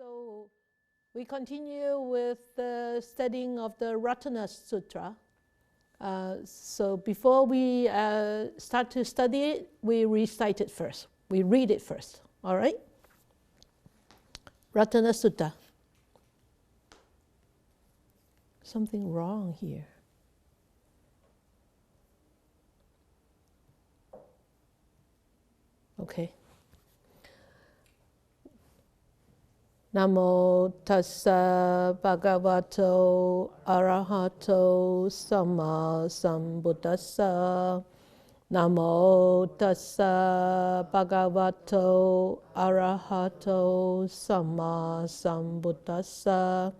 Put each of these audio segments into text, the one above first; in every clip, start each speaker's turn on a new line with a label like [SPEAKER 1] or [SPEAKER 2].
[SPEAKER 1] So we continue with the studying of the Ratana Sutta. So before we start to study it, we recite it first. We read it first, all right? Ratana Sutta. Something wrong here. Okay. Namo tassa bhagavato arahato samma sambuddhassa. Namo tassa bhagavato arahato samma sambuddhassa.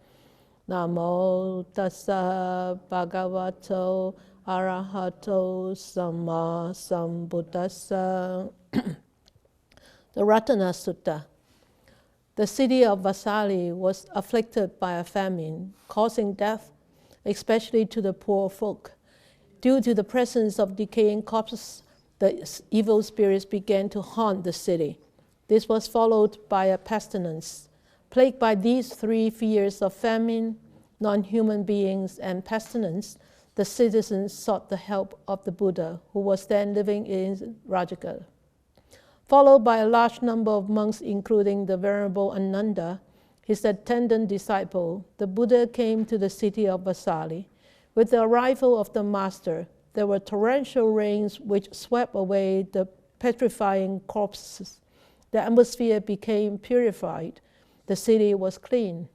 [SPEAKER 1] Namo tassa bhagavato arahato samma sambuddhassa. The Ratana Sutta. The city of Vesali was afflicted by a famine, causing death, especially to the poor folk. Due to the presence of decaying corpses, the evil spirits began to haunt the city. This was followed by a pestilence. Plagued by these three fears of famine, non-human beings, and pestilence, the citizens sought the help of the Buddha, who was then living in Rajagaha. Followed by a large number of monks, including the Venerable Ananda, his attendant disciple, the Buddha came to the city of Vesali. With the arrival of the master, there were torrential rains which swept away the putrefying corpses. The atmosphere became purified. The city was clean.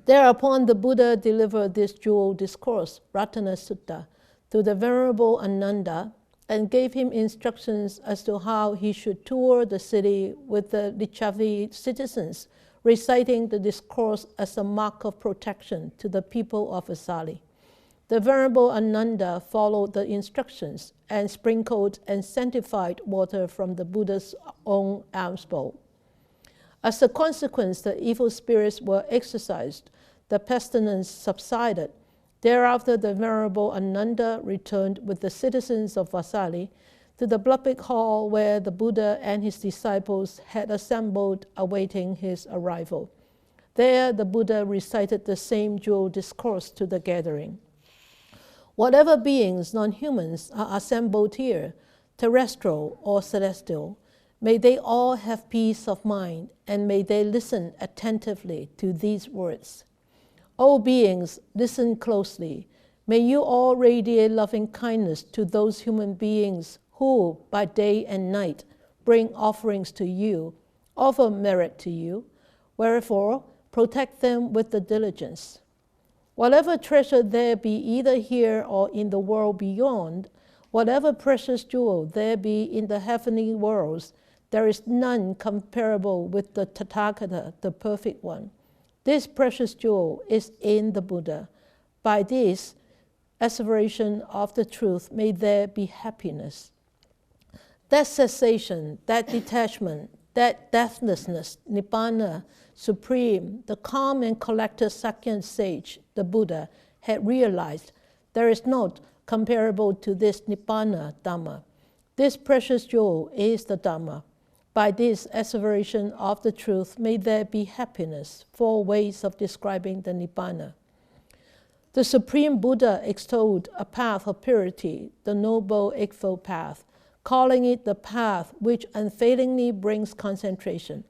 [SPEAKER 1] Thereupon the Buddha delivered this jewel discourse, Ratana Sutta, to the Venerable Ananda, and gave him instructions as to how he should tour the city with the Licchavi citizens, reciting the discourse as a mark of protection to the people of Vesali. The Venerable Ananda followed the instructions and sprinkled and sanctified water from the Buddha's own alms bowl. As a consequence, the evil spirits were exorcised, the pestilence subsided. Thereafter, the Venerable Ananda returned with the citizens of Vesali to the public hall where the Buddha and his disciples had assembled awaiting his arrival. There, the Buddha recited the same jewel discourse to the gathering. Whatever beings, non-humans, are assembled here, terrestrial or celestial, may they all have peace of mind, and may they listen attentively to these words. O beings, listen closely. May you all radiate loving kindness to those human beings who, by day and night, bring offerings to you, offer merit to you. Wherefore, protect them with the diligence. Whatever treasure there be either here or in the world beyond, whatever precious jewel there be in the heavenly worlds, there is none comparable with the Tathagata, the Perfect One. This precious jewel is in the Buddha. By this asseveration of the truth, may there be happiness. That cessation, that detachment, that deathlessness, Nibhana, supreme, the calm and collected Sakyan Sage, the Buddha, had realized there is naught comparable to this Nibhana Dhamma. This precious jewel is the Dhamma. By this asseveration of the truth, may there be happiness. 4 ways of describing the Nibhana. The Supreme Buddha extolled a path of purity, the Noble Eightfold Path, calling it the path which unfailingly brings concentration.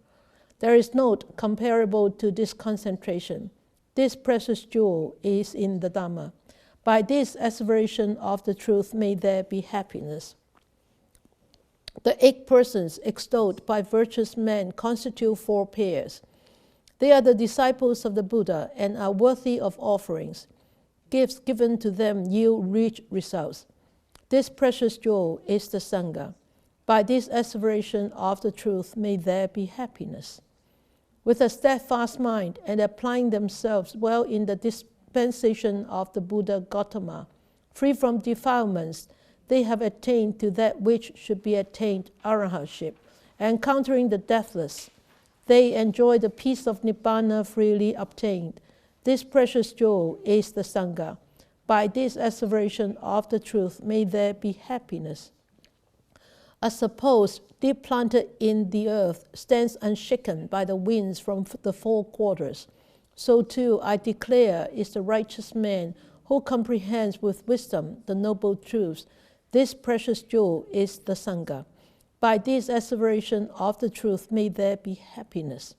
[SPEAKER 1] There is naught comparable to this concentration. This precious jewel is in the Dhamma. By this asseveration of the truth, may there be happiness. The 8 persons extolled by virtuous men constitute 4 pairs. They are the disciples of the Buddha and are worthy of offerings. Gifts given to them yield rich results. This precious jewel is the Sangha. By this asseveration of the truth, may there be happiness. With a steadfast mind and applying themselves well in the dispensation of the Buddha Gotama, free from defilements, they have attained to that which should be attained, arahantship, encountering the deathless. They enjoy the peace of Nibbana freely obtained. This precious jewel is the Sangha. By this asseveration of the truth, may there be happiness. As suppose deep planted in the earth stands unshaken by the winds from the four quarters, so too I declare is the righteous man who comprehends with wisdom the noble truths. This precious jewel is the Sangha. By this asseveration of the truth may there be happiness.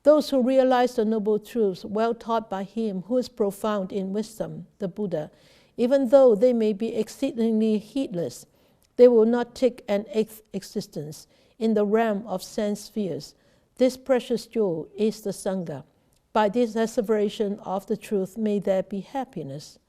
[SPEAKER 1] Those who realize the noble truths well taught by him who is profound in wisdom, the Buddha, even though they may be exceedingly heedless, they will not take an existence in the realm of sense spheres. This precious jewel is the Sangha. By this asseveration of the truth may there be happiness.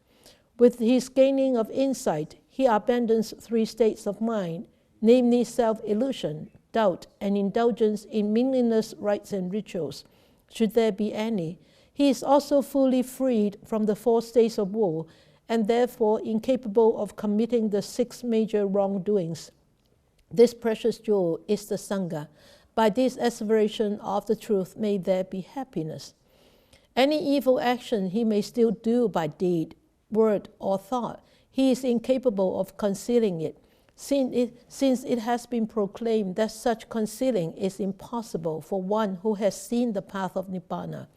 [SPEAKER 1] With his gaining of insight, he abandons three states of mind, namely self-illusion, doubt, and indulgence in meaningless rites and rituals, should there be any. He is also fully freed from the four states of woe, and therefore incapable of committing the 6 major wrongdoings. This precious jewel is the Sangha. By this asseveration of the truth may there be happiness. Any evil action he may still do by deed, word, or thought, he is incapable of concealing it, since it has been proclaimed that such concealing is impossible for one who has seen the path of Nibhana.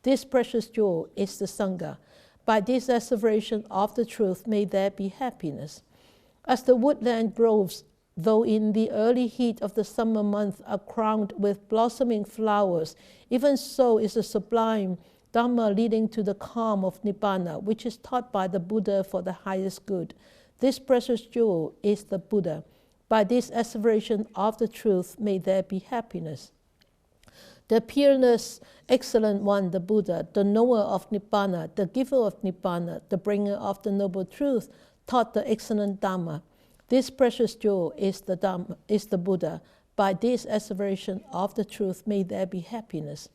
[SPEAKER 1] This precious jewel is the Sangha. By this asseveration of the truth may there be happiness. As the woodland groves, though in the early heat of the summer month are crowned with blossoming flowers, even so is the sublime Dhamma leading to the calm of Nibhana, which is taught by the Buddha for the highest good. This precious jewel is the Buddha. By this asseveration of the truth may there be happiness. The Peerless Excellent One, the Buddha, the knower of Nibhana, the giver of Nibhana, the bringer of the noble truth, taught the excellent Dhamma. This precious jewel is the Dhamma, is the Buddha. By this asseveration of the truth may there be happiness.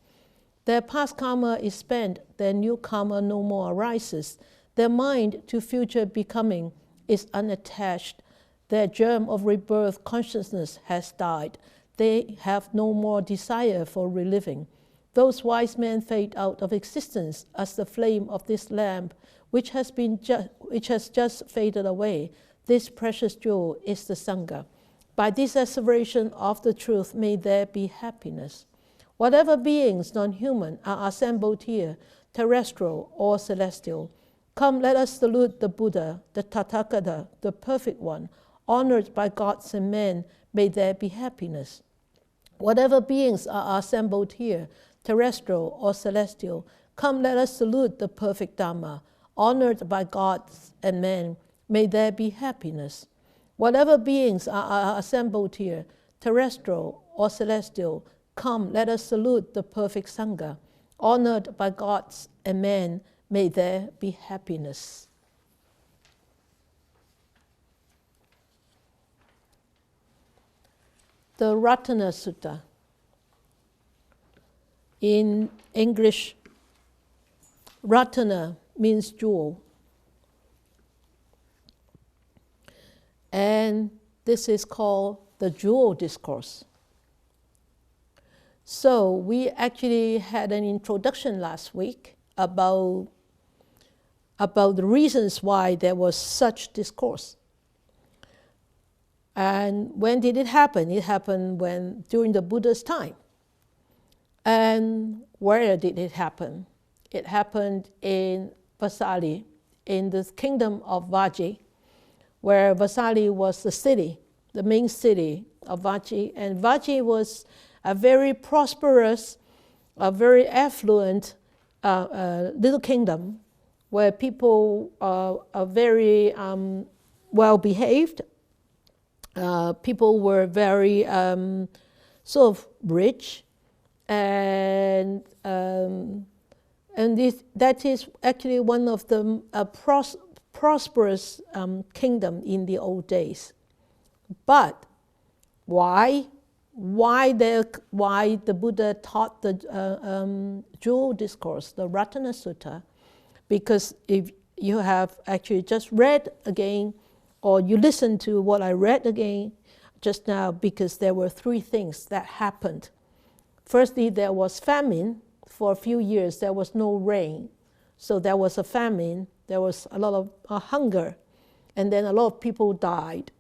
[SPEAKER 1] Their past karma is spent, their new karma no more arises. Their mind to future becoming is unattached. Their germ of rebirth consciousness has died. They have no more desire for reliving. Those wise men fade out of existence as the flame of this lamp, which has just faded away. This precious jewel is the Sangha. By this asseveration of the truth may there be happiness. Whatever beings non-human are assembled here, terrestrial or celestial, come, let us salute the Buddha, the Tathagata, the Perfect One, honored by gods and men. May there be happiness. Whatever beings are assembled here, terrestrial or celestial, come, let us salute the perfect Dhamma, honored by gods and men. May there be happiness. Whatever beings are assembled here, terrestrial or celestial, come, let us salute the perfect Sangha, honored by gods and men. May there be happiness. The Ratana Sutta. In English, Ratana means jewel. And this is called the Jewel Discourse. So we actually had an introduction last week about the reasons why there was such discourse. And when did it happen? It happened during the Buddha's time. And where did it happen? It happened in Vesali, in the kingdom of Vaji, where Vesali was the city, the main city of Vaji. And Vaji was a very prosperous, a very affluent little kingdom where people are very well behaved. People were very sort of rich, and that is actually one of the prosperous kingdom in the old days. But why the Buddha taught the Jewel Discourse, the Ratana Sutta? Because if you have actually just read again, or you listen to what I read again just now, because there were 3 things that happened. Firstly, there was famine. For a few years, there was no rain. So there was a famine, there was a lot of hunger, and then a lot of people died.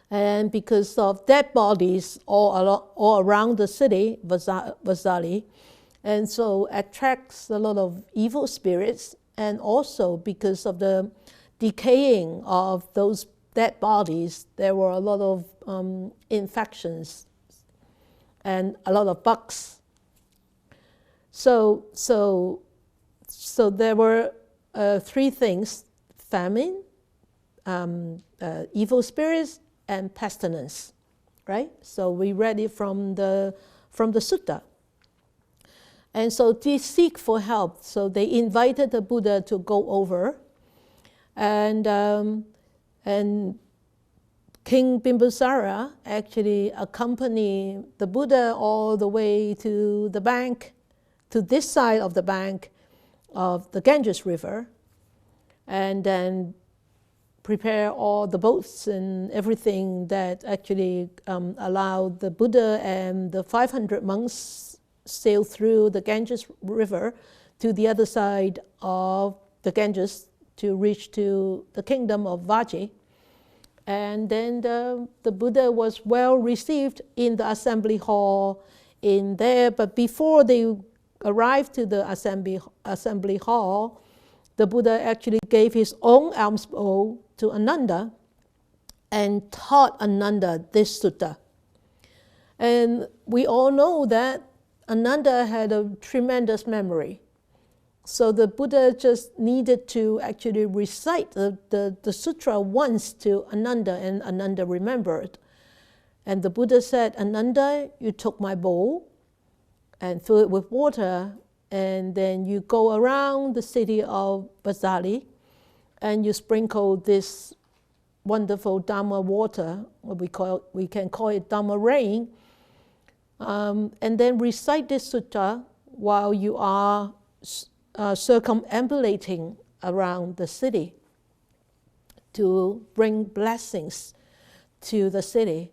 [SPEAKER 1] And because of dead bodies all around the city, Vesali, and so attracts a lot of evil spirits, and also because of the decaying of those dead bodies, there were a lot of infections and a lot of bugs. So there were three things: famine, evil spirits, and pestilence, right? So we read it from the sutta. And so they seek for help. So they invited the Buddha to go over, and King Bimbisara actually accompanied the Buddha all the way to the bank, to this side of the bank of the Ganges River, and then prepare all the boats and everything that actually allowed the Buddha and the 500 monks sail through the Ganges River to the other side of the Ganges to reach to the kingdom of Vaji. And then the Buddha was well received in the assembly hall in there. But before they arrived to the assembly hall, the Buddha actually gave his own alms bowl to Ananda and taught Ananda this sutta. And we all know that Ananda had a tremendous memory. So the Buddha just needed to actually recite the sutra once to Ananda, and Ananda remembered. And the Buddha said, Ananda, you took my bowl and fill it with water, and then you go around the city of Vesali, and you sprinkle this wonderful Dhamma water, we can call it Dhamma rain, and then recite this sutta while you are circumambulating around the city to bring blessings to the city.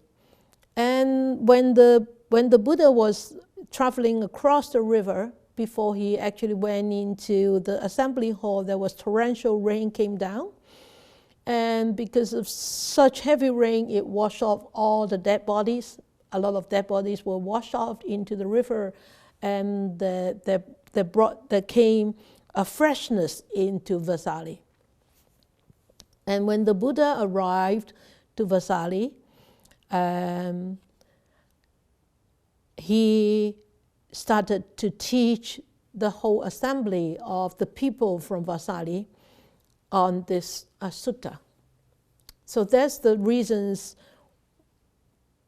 [SPEAKER 1] And when the Buddha was traveling across the river, before he actually went into the assembly hall, there was torrential rain came down. And because of such heavy rain, it washed off all the dead bodies. A lot of dead bodies were washed off into the river, and there came a freshness into Vesali. And when the Buddha arrived to Vesali, he started to teach the whole assembly of the people from Vesali on this sutta. So that's the reasons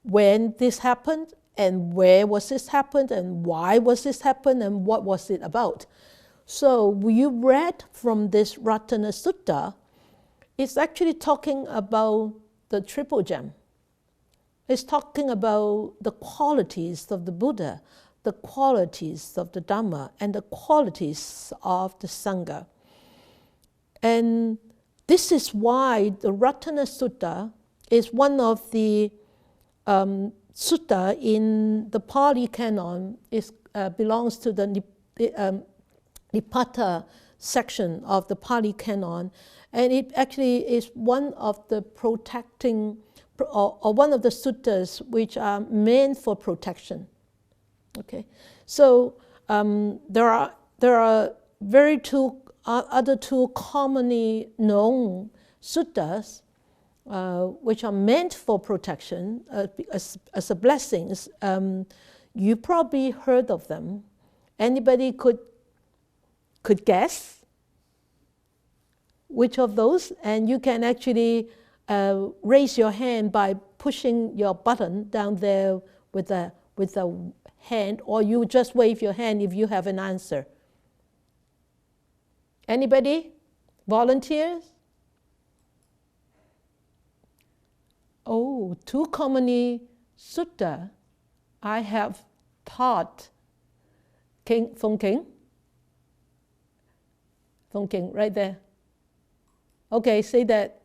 [SPEAKER 1] when this happened, and where was this happened, and why was this happened, and what was it about. So we read from this Ratana Sutta, it's actually talking about the triple gem. It's talking about the qualities of the Buddha, the qualities of the Dhamma, and the qualities of the Sangha. And this is why the Ratana Sutta is one of the sutta in the Pali Canon. It belongs to the Nipata section of the Pali Canon. And it actually is one of the protecting, or one of the suttas which are meant for protection. Okay, so there are other two commonly known suttas which are meant for protection as a blessings. You probably heard of them. Anybody could guess which of those? And you can actually raise your hand by pushing your button down there with a hand, or you just wave your hand if you have an answer. Anybody? Volunteers? Oh, two commonly sutta I have taught. Phong King, right there. Okay, say that.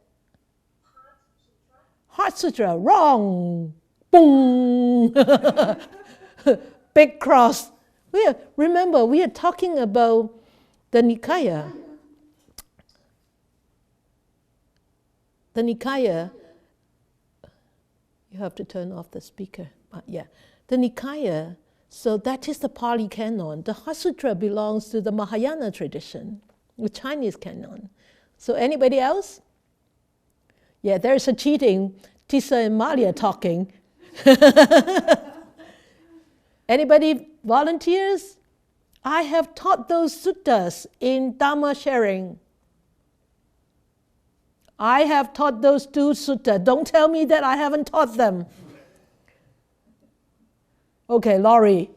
[SPEAKER 1] Heart Sutra, wrong. Boom. Big cross. Remember, we are talking about the Nikaya. The Nikaya. You have to turn off the speaker. Yeah. The Nikaya, so that is the Pali canon. The Heart Sutra belongs to the Mahayana tradition, the Chinese canon. So anybody else? Yeah, there's a cheating. Tisa and Malia talking. Anybody volunteers? I have taught those suttas in Dhamma sharing. I have taught those 2 suttas. Don't tell me that I haven't taught them. Okay, Laurie.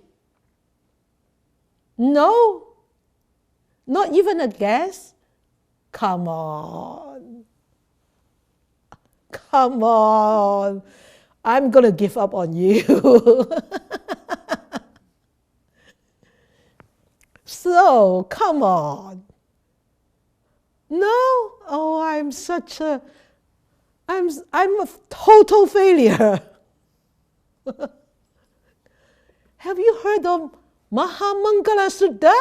[SPEAKER 1] No? Not even a guess? Come on. Come on. I'm going to give up on you. So, come on. No? Oh, I'm a total failure. Have you heard of Mahamangala Sutta?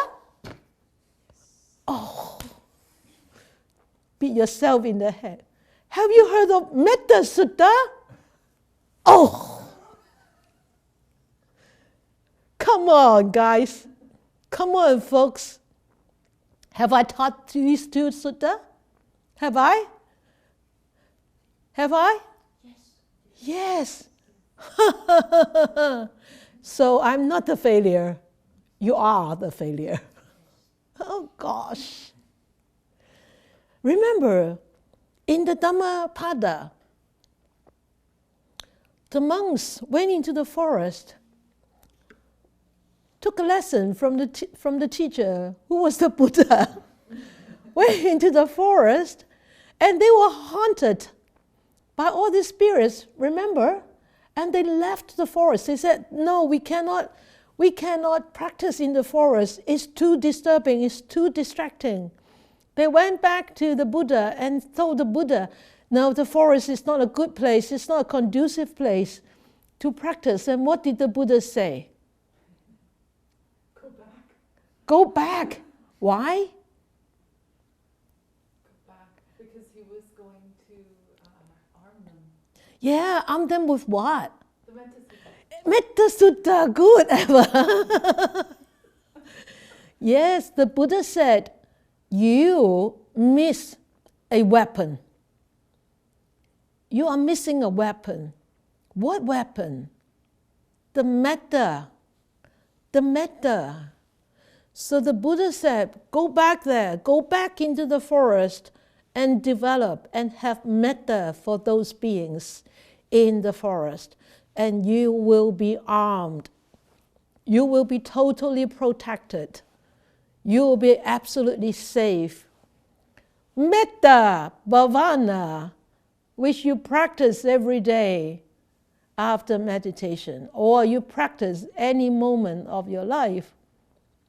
[SPEAKER 1] Oh, beat yourself in the head. Have you heard of Metta Sutta? Oh, come on, guys. Come on, folks. Have I taught these 2 sutta? Have I? Have I? Yes. Yes. So I'm not the failure. You are the failure. Oh, gosh. Remember, in the Dhammapada, the monks went into the forest, took a lesson from the teacher, who was the Buddha, went into the forest, and they were haunted by all these spirits, remember? And they left the forest. They said, no, we cannot practice in the forest. It's too disturbing, it's too distracting. They went back to the Buddha and told the Buddha, no, the forest is not a good place, it's not a conducive place to practice. And what did the Buddha say?
[SPEAKER 2] Go back.
[SPEAKER 1] Go back. Why?
[SPEAKER 2] Go back because he was going to arm them.
[SPEAKER 1] Yeah, arm them with what?
[SPEAKER 2] The Metta Sutta.
[SPEAKER 1] Metta Sutta, good ever. Yes, the Buddha said, you miss a weapon. You are missing a weapon. What weapon? The metta. The metta. So the Buddha said, go back there, go back into the forest and develop and have metta for those beings in the forest. And you will be armed. You will be totally protected. You will be absolutely safe. Metta bhavana, which you practice every day after meditation, or you practice any moment of your life.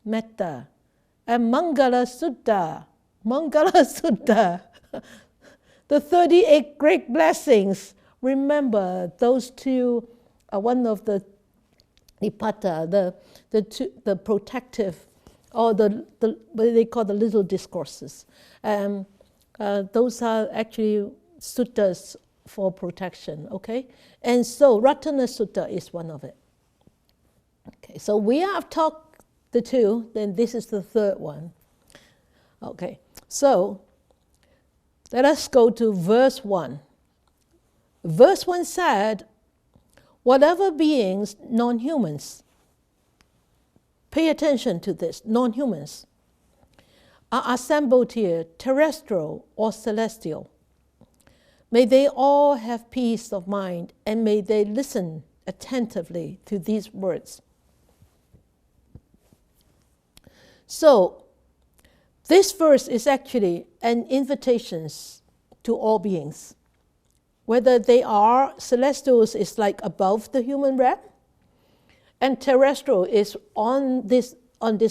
[SPEAKER 1] Metta. And Mangala Sutta, the 38 great blessings. Remember, those 2 are one of the nipata, the protective, or what they call the little discourses. Those are actually suttas for protection, okay? And so Ratana Sutta is one of it. Okay, so we have talked the 2, then this is the 3rd one. Okay, so let us go to verse 1. Verse 1 said, whatever beings, non-humans, pay attention to this, non-humans, are assembled here, terrestrial or celestial, may they all have peace of mind, and may they listen attentively to these words. So, this verse is actually an invitation to all beings. Whether they are celestials is like above the human realm, and terrestrial is on this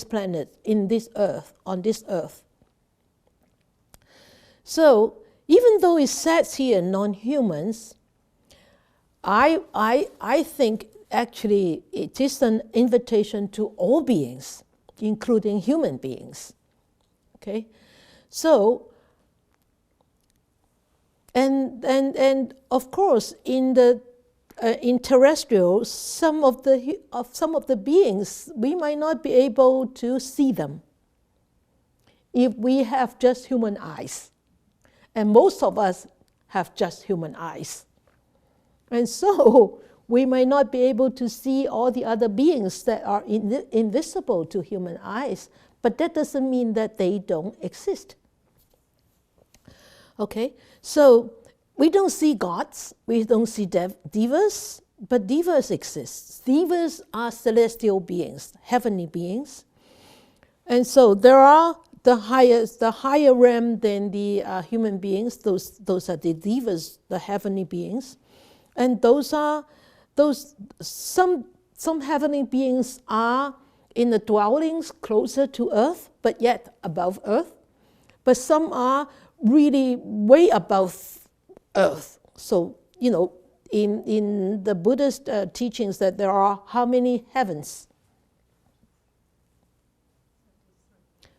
[SPEAKER 1] planet, in this earth, on this earth. So, even though it says here non-humans, I think actually it is an invitation to all beings, including human beings. Okay? So, and of course, in the in terrestrial, some of the beings, we might not be able to see them if we have just human eyes. And most of us have just human eyes. And so we might not be able to see all the other beings that are invisible to human eyes, but that doesn't mean that they don't exist. Okay, so we don't see gods, we don't see devas, but devas exist. Devas are celestial beings, heavenly beings. And so there are the higher realm than the human beings. Those are the devas, the heavenly beings. And some heavenly beings are in the dwellings closer to earth, but yet above earth. But some are really way above earth. So, in the Buddhist teachings that there are how many heavens?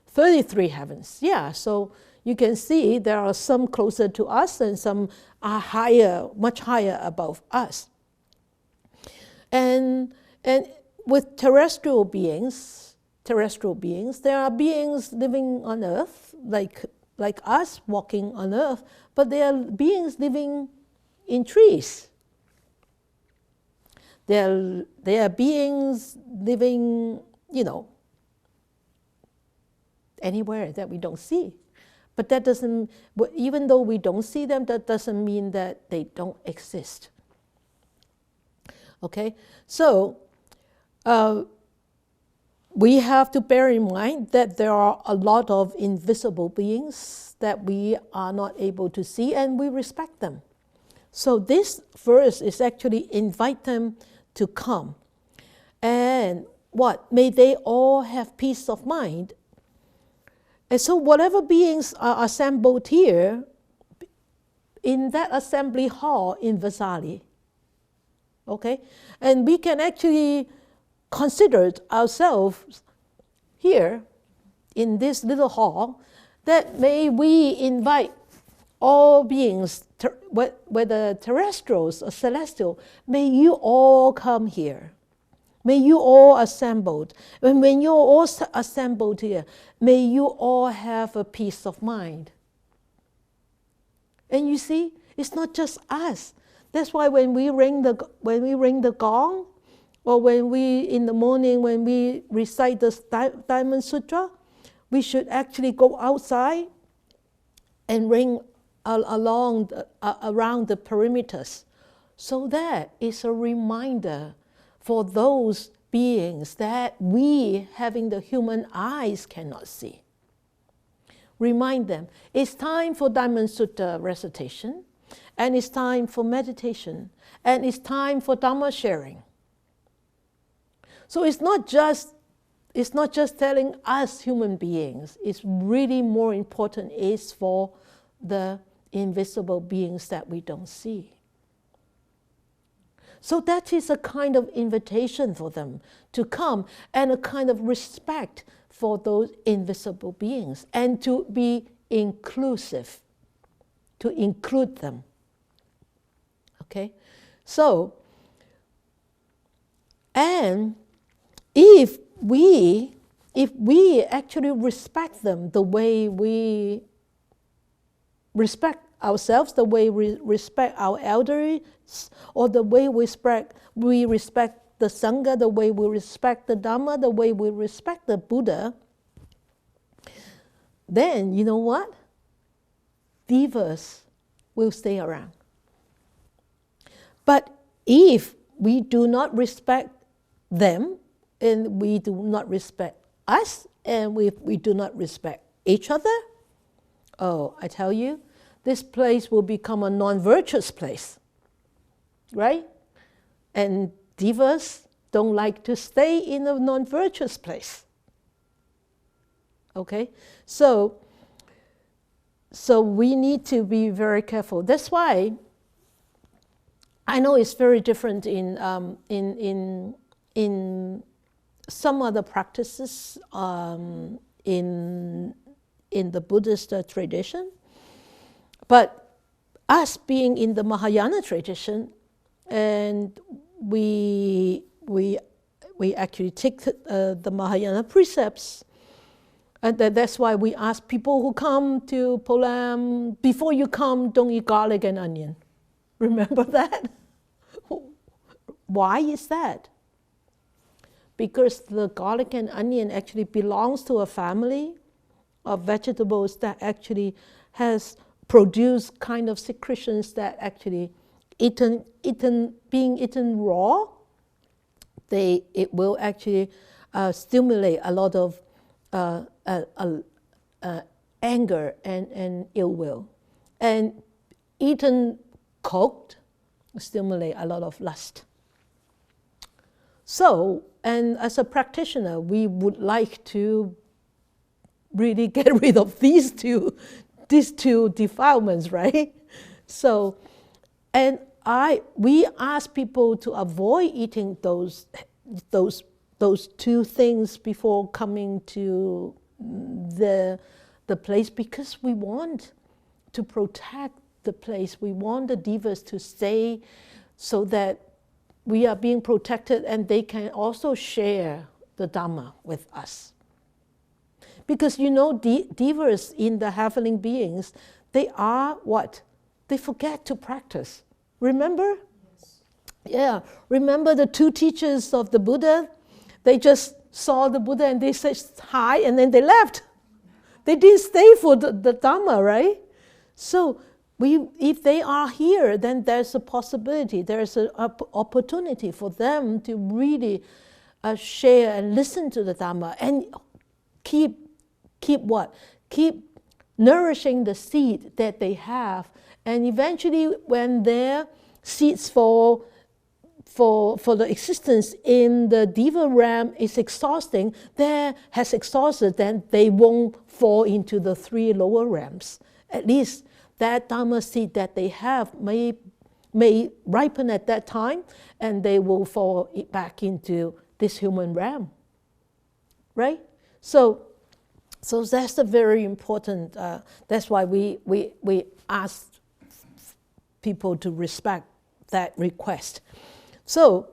[SPEAKER 1] 33 heavens. Yeah, so you can see there are some closer to us and some are higher, much higher above us. And with terrestrial beings, there are beings living on earth, like us walking on earth, but there are beings living in trees. There are beings living, anywhere that we don't see. But that doesn't, even though we don't see them, that doesn't mean that they don't exist. Okay, so we have to bear in mind that there are a lot of invisible beings that we are not able to see, and we respect them. So this verse is actually invite them to come. And what? May they all have peace of mind. And so whatever beings are assembled here, in that assembly hall in Vesali, okay? And we can actually consider ourselves here in this little hall, that may we invite all beings, whether terrestrials or celestial, may you all come here. May you all assembled. And when you're all assembled here, may you all have a peace of mind. And you see, it's not just us. That's why when we ring the gong, or when we in the morning when we recite the Diamond Sutra, we should actually go outside and ring around the perimeters, so that it's a reminder for those beings that we, having the human eyes, cannot see. Remind them, it's time for Diamond Sutta recitation, and it's time for meditation, and it's time for Dhamma sharing. So it's not just telling us human beings, it's really more important is for the invisible beings that we don't see. So that is a kind of invitation for them to come, and a kind of respect for those invisible beings, and to be inclusive, to include them. Okay? So, and if we actually respect them the way we respect ourselves, the way we respect our elders, or the way we respect the Sangha, the way we respect the Dhamma, the way we respect the Buddha, then you know what? Devas will stay around. But if we do not respect them, and we do not respect us, and we do not respect each other, oh, I tell you, this place will become a non-virtuous place, right? And devas don't like to stay in a non-virtuous place. Okay, so we need to be very careful. That's why I know it's very different in some other practices in the Buddhist tradition. But us being in the Mahayana tradition, And we actually take the Mahayana precepts. And that's why we ask people who come to Polam, before you come, don't eat garlic and onion. Remember that? Why is that? Because the garlic and onion actually belongs to a family of vegetables that actually has produced kind of secretions that actually being eaten raw, it will actually stimulate a lot of anger and ill will. And eaten cooked stimulate a lot of lust. So, and as a practitioner, we would like to really get rid of these two defilements, right? So, and we ask people to avoid eating those two things before coming to the place, because we want to protect the place. We want the devas to stay so that we are being protected and they can also share the Dhamma with us. Because you know, devas in the heavenly beings, they are what? They forget to practice. Remember? Yes. Yeah. Remember the two teachers of the Buddha? They just saw the Buddha and they said hi and then they left. They didn't stay for the Dhamma, right? So if they are here, then there's a possibility, there's an opportunity for them to really share and listen to the Dhamma and keep what? Keep nourishing the seed that they have. And eventually when their seeds for the existence in the Deva realm is exhausting, has exhausted, then they won't fall into the three lower realms. At least that Dhamma seed that they have may ripen at that time, and they will fall back into this human realm. Right? So that's a very important, that's why we ask people to respect that request. So,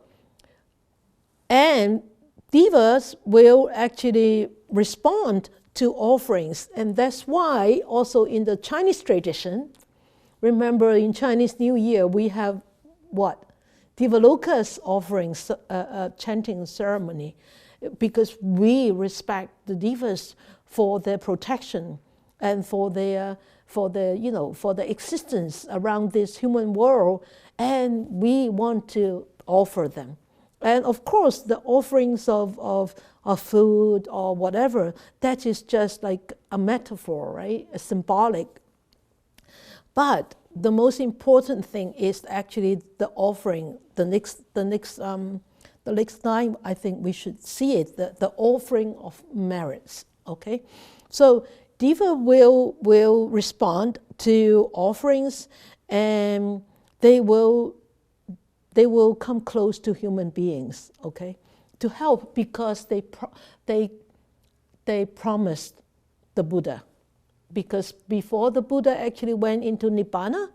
[SPEAKER 1] and devas will actually respond to offerings, and that's why also in the Chinese tradition, remember in Chinese New Year we have what? Devaloka's offerings, chanting ceremony, because we respect the devas for their protection and for their existence around this human world, and we want to offer them. And of course, the offerings of food or whatever, that is just like a metaphor, right? A symbolic. But the most important thing is actually the offering. The next time I think we should see it, the offering of merits. Okay, so Deva will respond to offerings, and they will come close to human beings, okay, to help, because they promised the Buddha. Because before the Buddha actually went into Nibhana,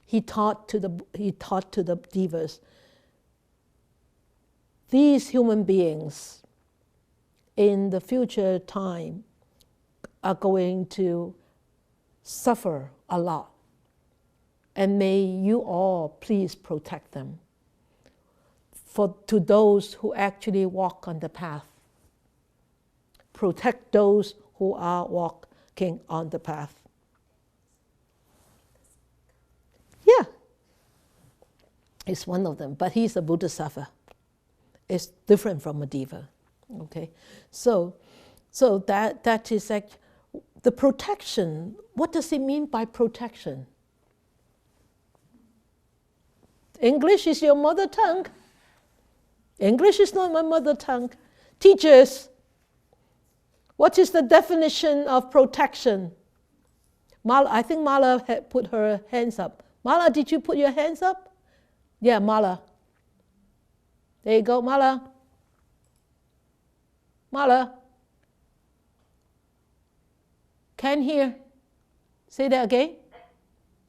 [SPEAKER 1] he taught to the devas, these human beings in the future time are going to suffer a lot. And may you all please protect them. To those who actually walk on the path. Protect those who are walking on the path. Yeah. It's one of them, but he's a Bodhisattva. It's different from a Deva. Okay? So that is like the protection. What does it mean by protection? English is your mother tongue. English is not my mother tongue. Teachers, what is the definition of protection? I think Mala had put her hands up. Mala, did you put your hands up? Yeah, Mala. There you go, Mala. Mala. Can't hear. Say that again.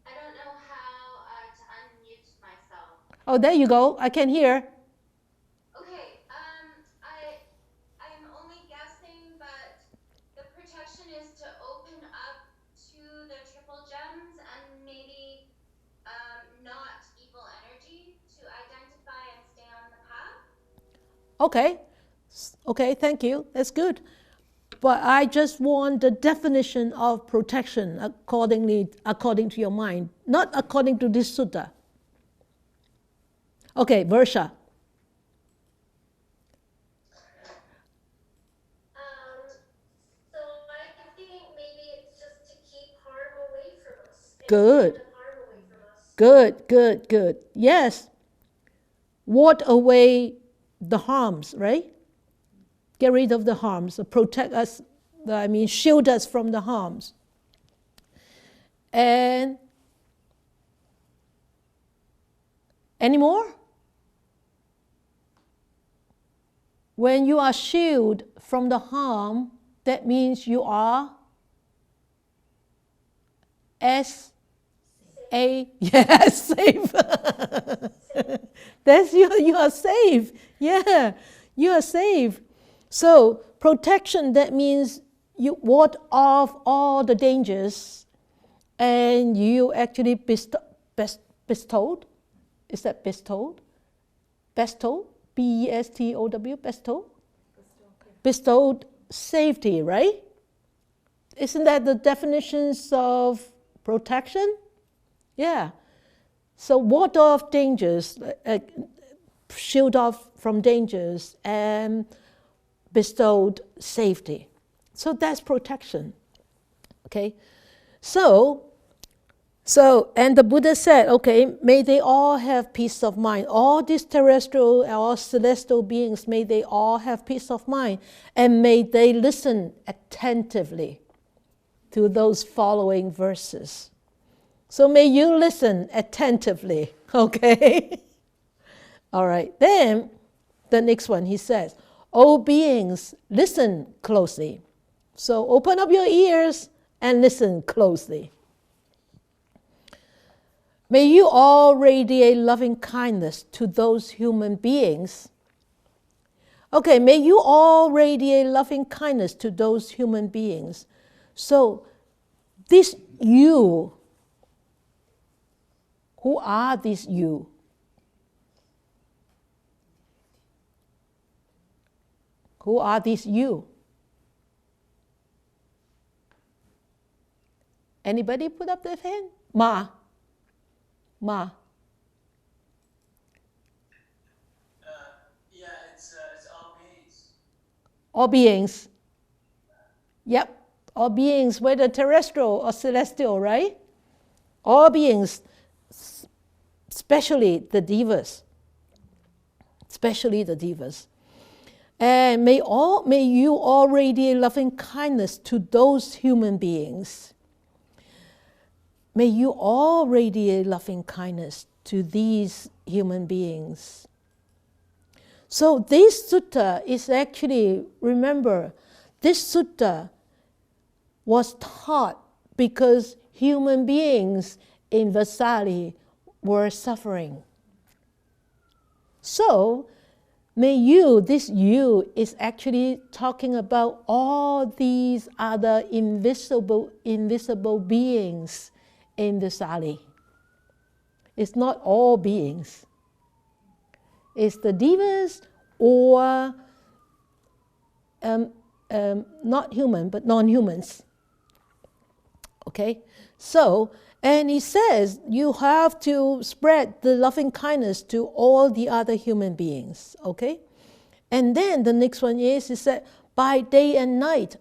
[SPEAKER 3] I don't know how to unmute myself.
[SPEAKER 1] Oh, there you go. I can hear.
[SPEAKER 3] Okay, I'm only guessing, but the protection is to open up to the triple gems and maybe not evil energy, to identify and stay on the path.
[SPEAKER 1] Okay. Okay, thank you. That's good. But I just want the definition of protection according to your mind, not according to this sutta. Okay, Versha.
[SPEAKER 3] So I think maybe it's just to keep harm away from us.
[SPEAKER 1] Good.
[SPEAKER 3] Harm away from us.
[SPEAKER 1] Good, good, good. Yes. Ward away the harms, right? Get rid of the harms, protect us, shield us from the harms. And any more? When you are shielded from the harm, that means you are yes, safe. That's you are safe. Yeah, you are safe. So protection, that means you ward off all the dangers and you actually bestowed. Is that bestowed? Bestowed? B-E-S-T-O-W, bestowed? Bestowed safety, right? Isn't that the definitions of protection? Yeah. So ward off dangers, shield off from dangers, and bestowed safety. So that's protection. Okay? So, and the Buddha said, okay, may they all have peace of mind. All these terrestrial or celestial beings, may they all have peace of mind. And may they listen attentively to those following verses. So may you listen attentively, okay? All right, then the next one, he says, O beings, listen closely. So open up your ears and listen closely. May you all radiate loving kindness to those human beings. Okay, may you all radiate loving kindness to those human beings. So this you, who are these you? Who are these you? Anybody put up their hand? Ma.
[SPEAKER 4] Yeah, it's all beings.
[SPEAKER 1] All beings. Yep. All beings, whether terrestrial or celestial, right? All beings, especially the divas. Especially the divas. And may you all radiate loving kindness to those human beings. May you all radiate loving kindness to these human beings. So this sutta is actually, remember, this sutta was taught because human beings in Vesali were suffering. So, may you, this you is actually talking about all these other invisible beings in Vesali. It's not all beings. It's the divas or not human, but non-humans. Okay? So, and he says you have to spread the loving kindness to all the other human beings. Okay? And then the next one is, he said, by day and night,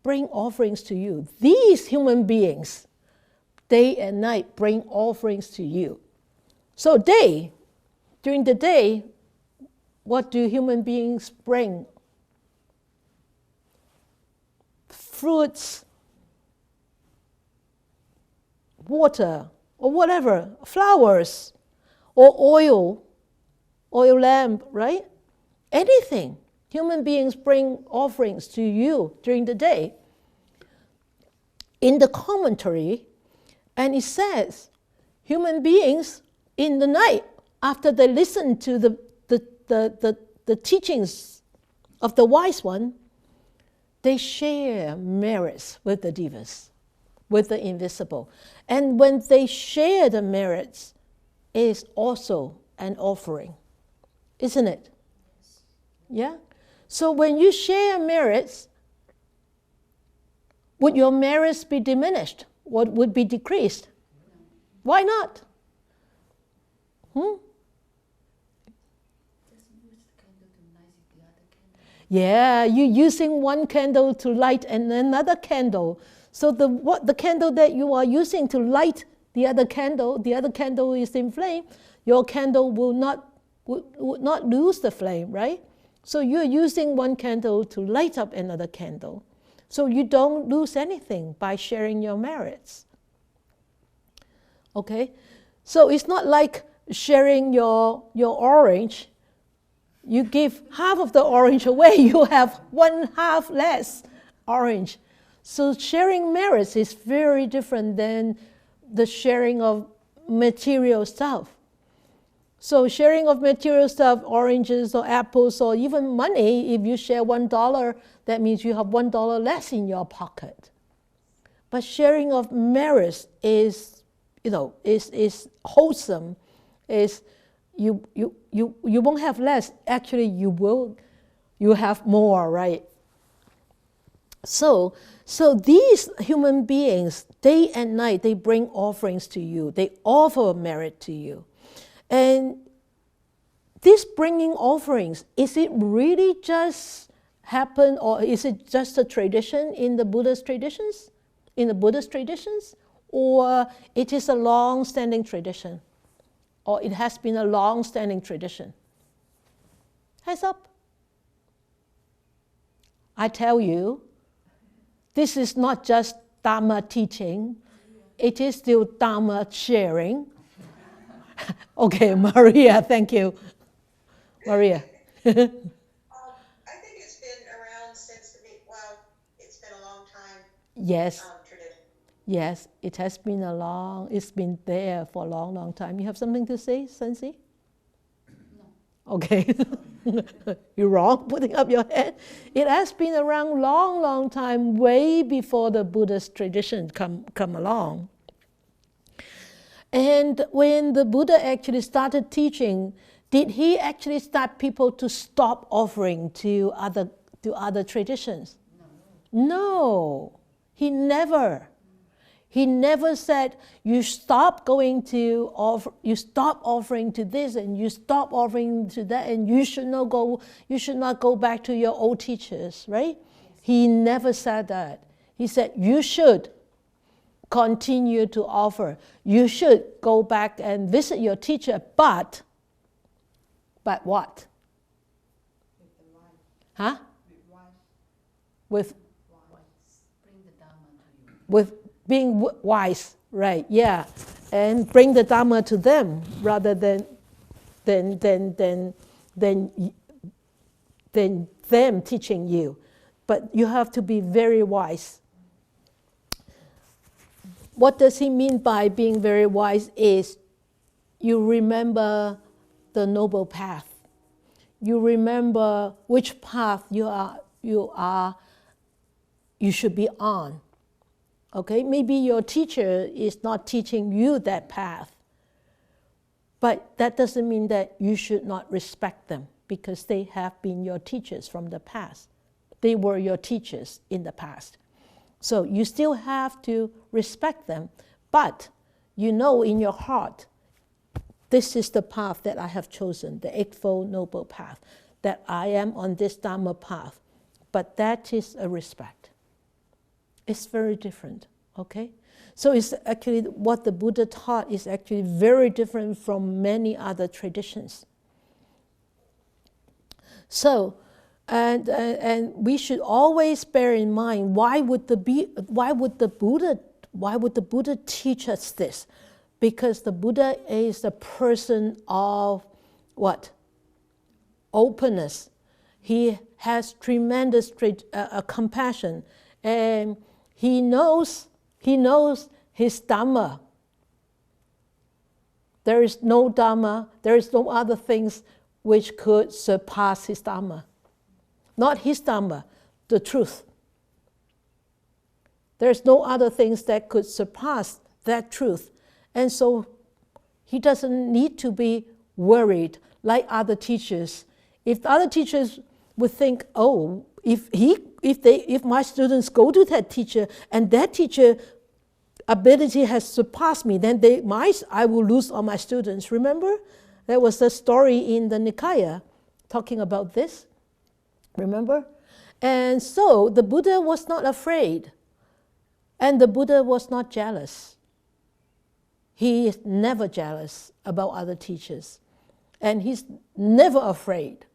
[SPEAKER 1] bring offerings to you. These human beings, day and night, bring offerings to you. So during the day, what do human beings bring? Fruits, water, or whatever, flowers, or oil lamp, right? Anything. Human beings bring offerings to you during the day. In the commentary, and it says, human beings in the night after they listen to the teachings of the wise one, they share merits with the devas, with the invisible. And when they share the merits, it is also an offering, isn't it? Yeah? So when you share merits, would your merits be diminished? What would be decreased? Why not? Yeah, you're using one candle to light and another candle. So the candle that you are using to light the other candle is in flame. Your candle will not lose the flame, right? So you're using one candle to light up another candle. So you don't lose anything by sharing your merits. Okay? So it's not like sharing your orange. You give half of the orange away, you have one half less orange. So sharing merits is very different than the sharing of material stuff. So sharing of material stuff, oranges or apples or even money, if you share $1, that means you have $1 less in your pocket. But sharing of merits is wholesome, is you won't have less. Actually, you have more, right? So these human beings, day and night, they bring offerings to you. They offer merit to you. And this bringing offerings, is it really just happen, or is it just a tradition in the Buddha's traditions? In the Buddhist traditions? Or it is a long-standing tradition? Or it has been a long-standing tradition? Hands up. I tell you, this is not just Dhamma teaching, it is still Dhamma sharing. Okay, Maria, thank you. Maria.
[SPEAKER 5] I think it's been around since it's been a long time.
[SPEAKER 1] Yes.
[SPEAKER 5] Tradition.
[SPEAKER 1] Yes, it's been there for a long, long time. You have something to say, Sensi? No. Okay. You're wrong, putting up your hand. It has been around long, long time, way before the Buddhist tradition come along. And when the Buddha actually started teaching, did he actually start people to stop offering to other traditions? No, he never. He never said you stop offering to this and you stop offering to that, and you should not go back to your old teachers, right? He never said that. He said you should continue to offer. You should go back and visit your teacher, but what? Huh? With being wise, right? Yeah, and bring the Dhamma to them rather than them teaching you. But you have to be very wise. What does he mean by being very wise is you remember the Noble Path. You remember which path you should be on. Okay, maybe your teacher is not teaching you that path, but that doesn't mean that you should not respect them, because they have been your teachers from the past. They were your teachers in the past. So you still have to respect them, but you know in your heart, this is the path that I have chosen, the Eightfold Noble Path, that I am on this Dhamma path. But that is a respect. It's very different, okay? So it's actually what the Buddha taught is actually very different from many other traditions. So, and we should always bear in mind, why would the Buddha teach us this? Because the Buddha is a person of what? Openness. He has tremendous compassion, and he knows his Dhamma. There is no Dhamma, there is no other things which could surpass his Dhamma. Not his Dhamma, the truth. There's no other things that could surpass that truth. And so he doesn't need to be worried like other teachers. If the other teachers would think, oh, if my students go to that teacher and that teacher ability has surpassed me, then I will lose all my students. Remember? There was a story in the Nikaya talking about this. Remember? And so the Buddha was not afraid. And the Buddha was not jealous. He is never jealous about other teachers. And he's never afraid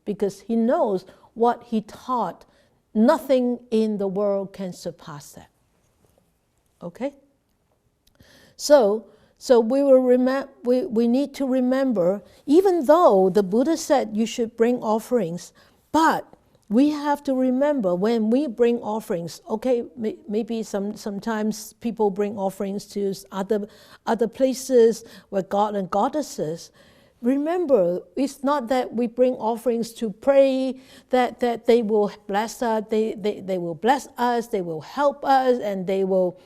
[SPEAKER 1] because he knows what he taught. Nothing in the world can surpass that. Okay? So we need to remember, even though the Buddha said you should bring offerings, but we have to remember when we bring offerings, okay, maybe sometimes people bring offerings to other places where God and goddesses. Remember, it's not that we bring offerings to pray that they will bless us, they will bless us, they will help us, and they will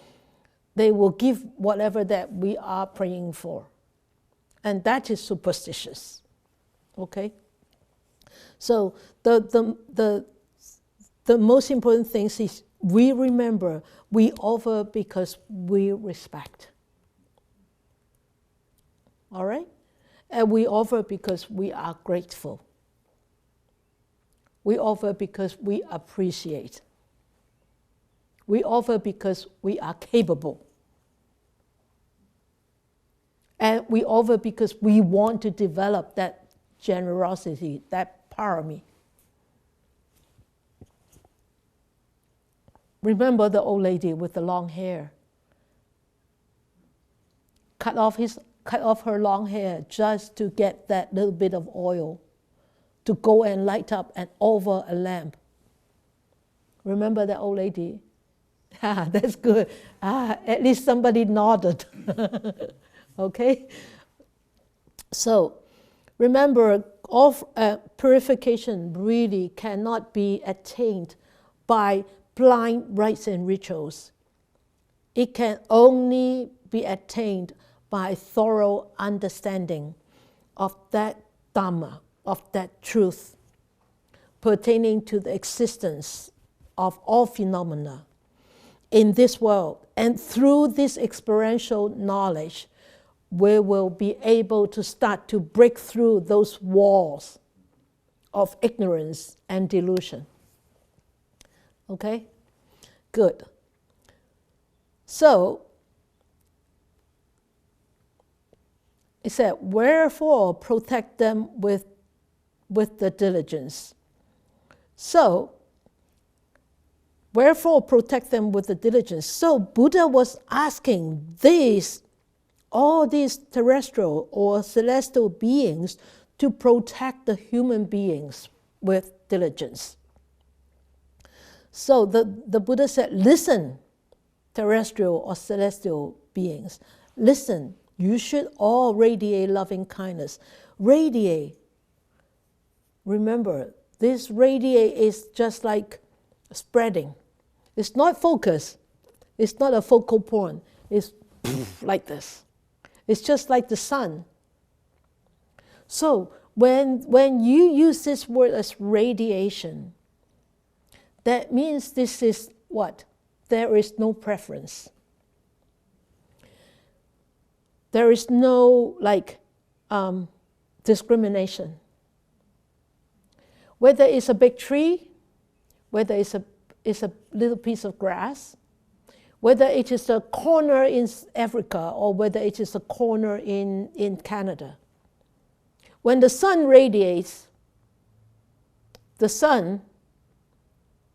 [SPEAKER 1] give whatever that we are praying for. And that is superstitious. Okay? So the most important thing is we remember, we offer because we respect. All right? And we offer because we are grateful. We offer because we appreciate. We offer because we are capable. And we offer because we want to develop that generosity, that parami. Remember the old lady with the long hair. Cut off her long hair just to get that little bit of oil to go and light up and over a lamp. Remember that old lady? Ah, that's good. Ah, at least somebody nodded. Okay? So, remember, purification really cannot be attained by blind rites and rituals. It can only be attained by thorough understanding of that Dhamma, of that truth pertaining to the existence of all phenomena in this world. And through this experiential knowledge, we will be able to start to break through those walls of ignorance and delusion. Okay? Good. So, it said, wherefore protect them with the diligence. So, wherefore protect them with the diligence. So, Buddha was asking all these terrestrial or celestial beings to protect the human beings with diligence. So the Buddha said, listen, terrestrial or celestial beings, listen, you should all radiate loving kindness. Radiate. Remember, this radiate is just like spreading. It's not focus. It's not a focal point. It's like this. It's just like the sun. So when you use this word as radiation, that means this is what? There is no preference. There is no discrimination. Whether it's a big tree, whether it's a little piece of grass, whether it is a corner in Africa or whether it is a corner in Canada. When the sun radiates, the sun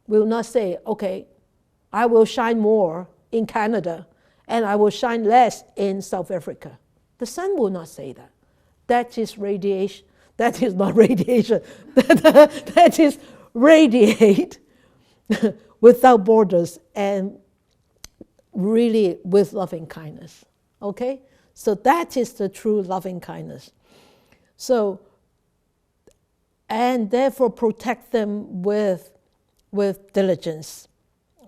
[SPEAKER 1] will not say, okay, I will shine more in Canada and I will shine less in South Africa. The sun will not say that. That is radiation. That is not radiation. That is radiate without borders and really with loving kindness. Okay? So that is the true loving kindness. So, and therefore protect them with diligence.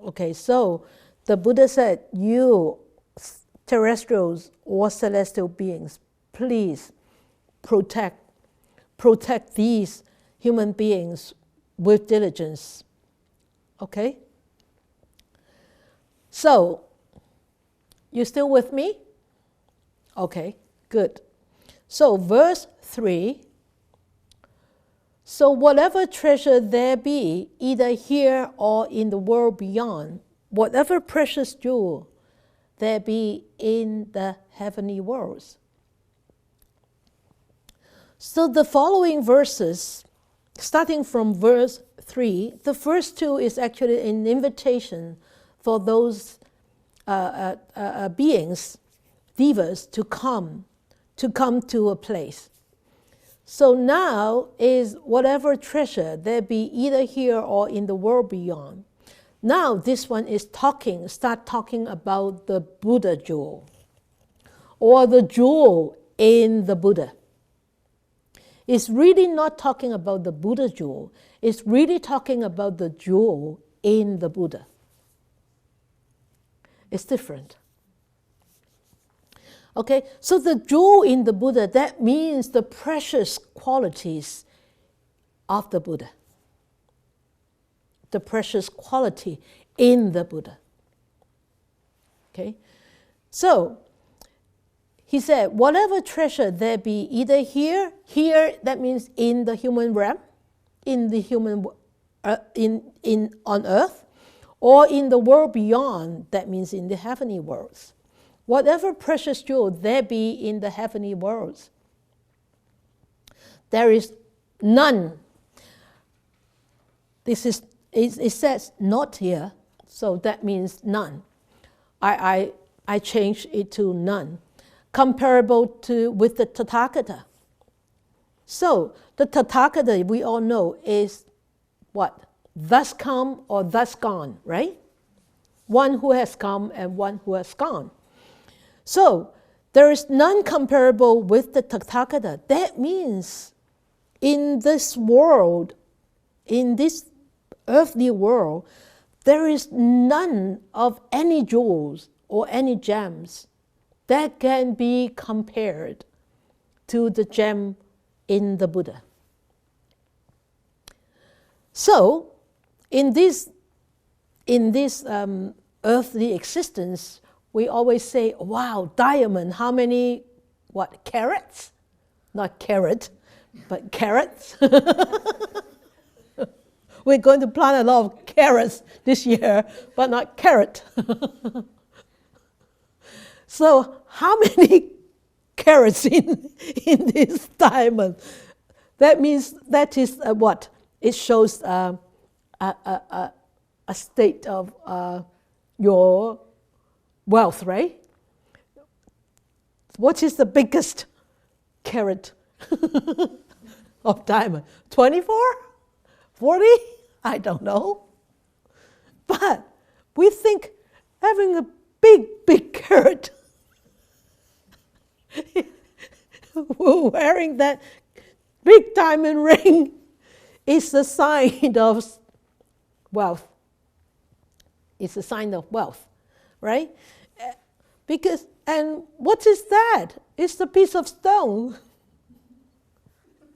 [SPEAKER 1] Okay, so the Buddha said, you terrestrials or celestial beings, please protect these human beings with diligence. Okay? So, you still with me? Okay, good. So, verse 3, so whatever treasure there be, either here or in the world beyond, whatever precious jewel there be in the heavenly worlds. So the following verses, starting from verse 3, the first two is actually an invitation for those beings, divas, to come to a place. So now is whatever treasure there be either here or in the world beyond. Now this one is start talking about the Buddha jewel, or the jewel in the Buddha. It's really not talking about the Buddha jewel, it's really talking about the jewel in the Buddha. It's different. Okay, so the jewel in the Buddha, that means the precious qualities of the Buddha. The precious quality in the Buddha. Okay, so he said, whatever treasure there be, either here, that means in the human realm, in the human, on earth, or in the world beyond, that means in the heavenly worlds. Whatever precious jewel there be in the heavenly worlds, there is none. It says not here, so that means none. I changed it to none, comparable with the Tathagata. So the Tathagata, we all know, is what? Thus come or thus gone, right? One who has come and one who has gone. So there is none comparable with the Tathagata. That means in this world, in this earthly world, there is none of any jewels or any gems that can be compared to the gem in the Buddha. So, in this earthly existence, we always say, wow, diamond, how many, carats? Not carrot, but carrots. We're going to plant a lot of carrots this year, but not carrot. So how many carats in this diamond? That means that is what? It shows a state of your wealth, right? What is the biggest carat of diamond? 24? 40? I don't know. But we think having a big carat, wearing that big diamond ring is a sign of wealth. It's a sign of wealth, right? Because, and what is that? It's a piece of stone.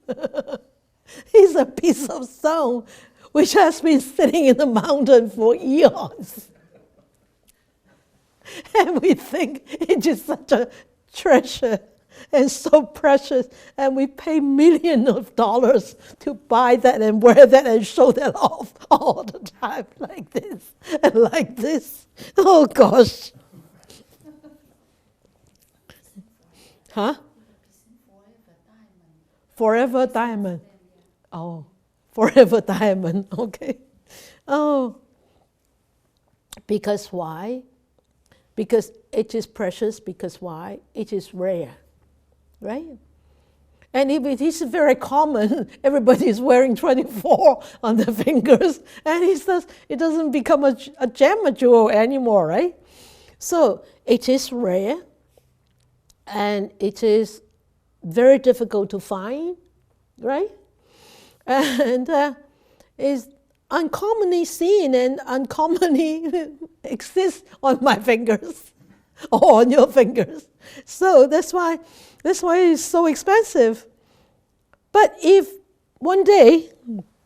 [SPEAKER 1] It's a piece of stone which has been sitting in the mountain for eons. And we think it is such a treasure and so precious, and we pay millions of dollars to buy that and wear that and show that off all the time, like this and like this. Oh gosh. Huh? Forever diamond. Oh, forever diamond, okay. Oh, because why? Because it is precious, because why? It is rare, right? And if it is very common, everybody is wearing 24 on their fingers, and it doesn't become a gem, a jewel anymore, right? So it is rare, and it is very difficult to find, right? And is uncommonly seen and uncommonly exists on my fingers or on your fingers. So that's why it's so expensive. But if one day,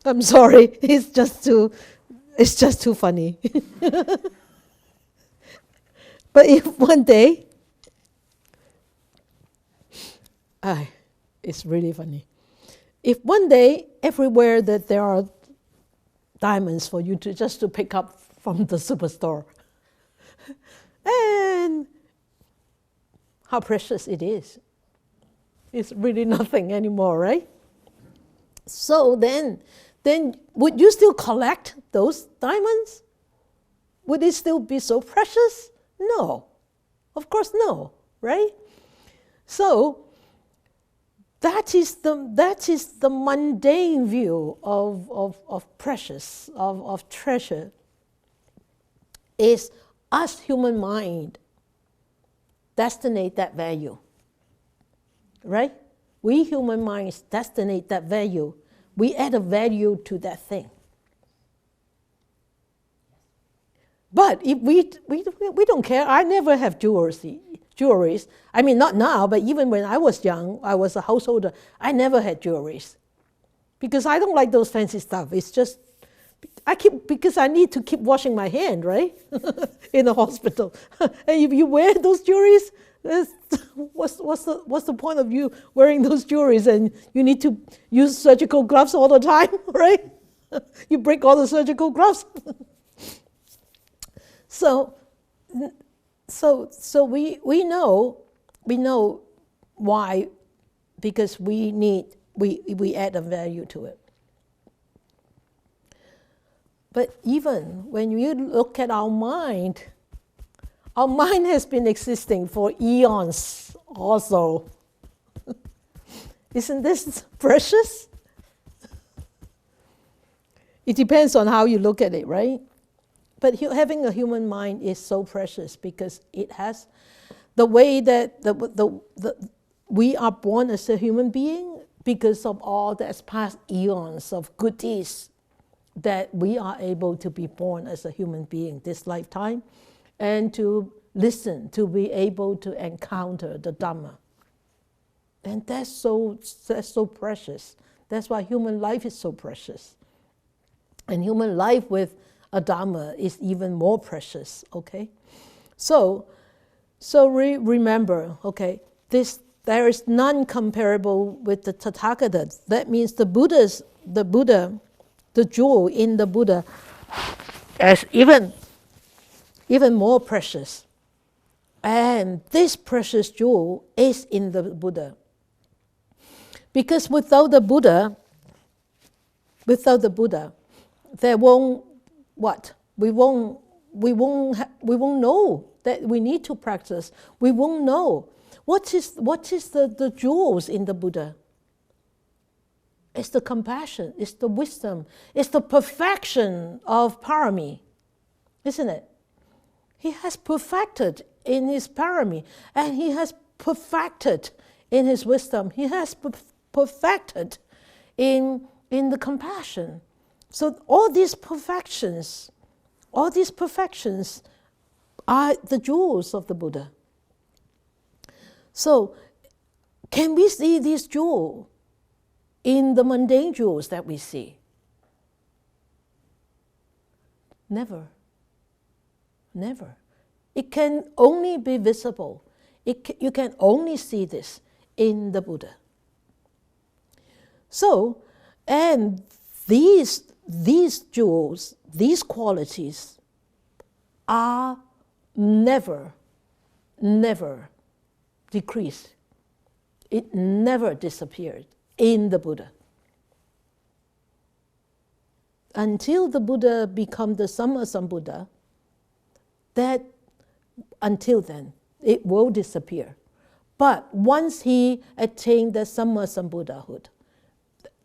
[SPEAKER 1] I'm sorry, it's just too funny. But if one day, it's really funny. If one day, everywhere that there are diamonds for you to pick up from the superstore, and how precious it is. It's really nothing anymore, right? So then would you still collect those diamonds? Would it still be so precious? No, of course no, right? So that is the mundane view of precious, of treasure, is us human mind destinate that value, right? We human minds destinate that value. We add a value to that thing. But if we don't care. I never have jewelries. I mean, not now, but even when I was young, I was a householder, I never had jewelries. Because I don't like those fancy stuff. It's just, because I need to keep washing my hand, right? In the hospital. And if you wear those jewelries, what's the point of you wearing those jewelries, and you need to use surgical gloves all the time, right? You break all the surgical gloves. So we know why, because we add a value to it. But even when you look at our mind has been existing for eons also. Isn't this precious? It depends on how you look at it, right? But having a human mind is so precious because it has the way that we are born as a human being because of all the past eons of good deeds that we are able to be born as a human being this lifetime and to listen, to be able to encounter the Dhamma. And that's so precious. That's why human life is so precious. And human life with a Dhamma is even more precious, okay? So remember, okay, there is none comparable with the Tathagata. That means the Buddha, the jewel in the Buddha, as even more precious. And this precious jewel is in the Buddha. Because without the Buddha, there won't what? We won't know that we need to practice. We won't know what is the jewels in the Buddha. It's the compassion, it's the wisdom, it's the perfection of parami, isn't it? He has perfected in his parami, and he has perfected in his wisdom. He has perfected in the compassion. So all these perfections are the jewels of the Buddha. So can we see these jewels in the mundane jewels that we see? Never. Never. It can only be visible. You can only see this in the Buddha. So, and these jewels, these qualities are never decreased. It never disappeared in the Buddha. Until the Buddha becomes the Sammasambuddha, that until then, it will disappear. But once he attained the Sammasambuddhahood,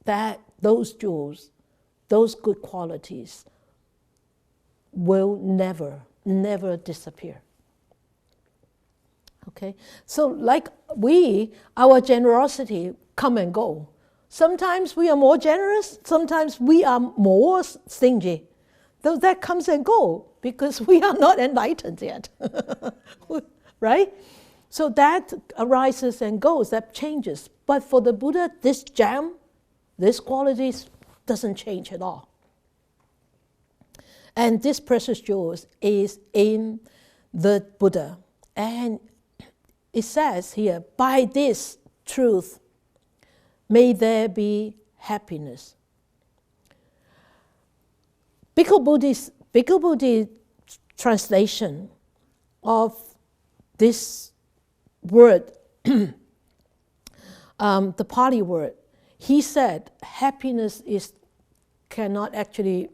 [SPEAKER 1] that those jewels, those good qualities will never disappear. Okay, so like our generosity come and go. Sometimes we are more generous, sometimes we are more stingy. Though that comes and go because we are not enlightened yet, right? So that arises and goes, that changes. But for the Buddha, this gem, this quality doesn't change at all. And this precious jewel is in the Buddha. And it says here, by this truth, may there be happiness. Bhikkhu Bodhi's translation of this word, the Pali word, he said happiness cannot actually,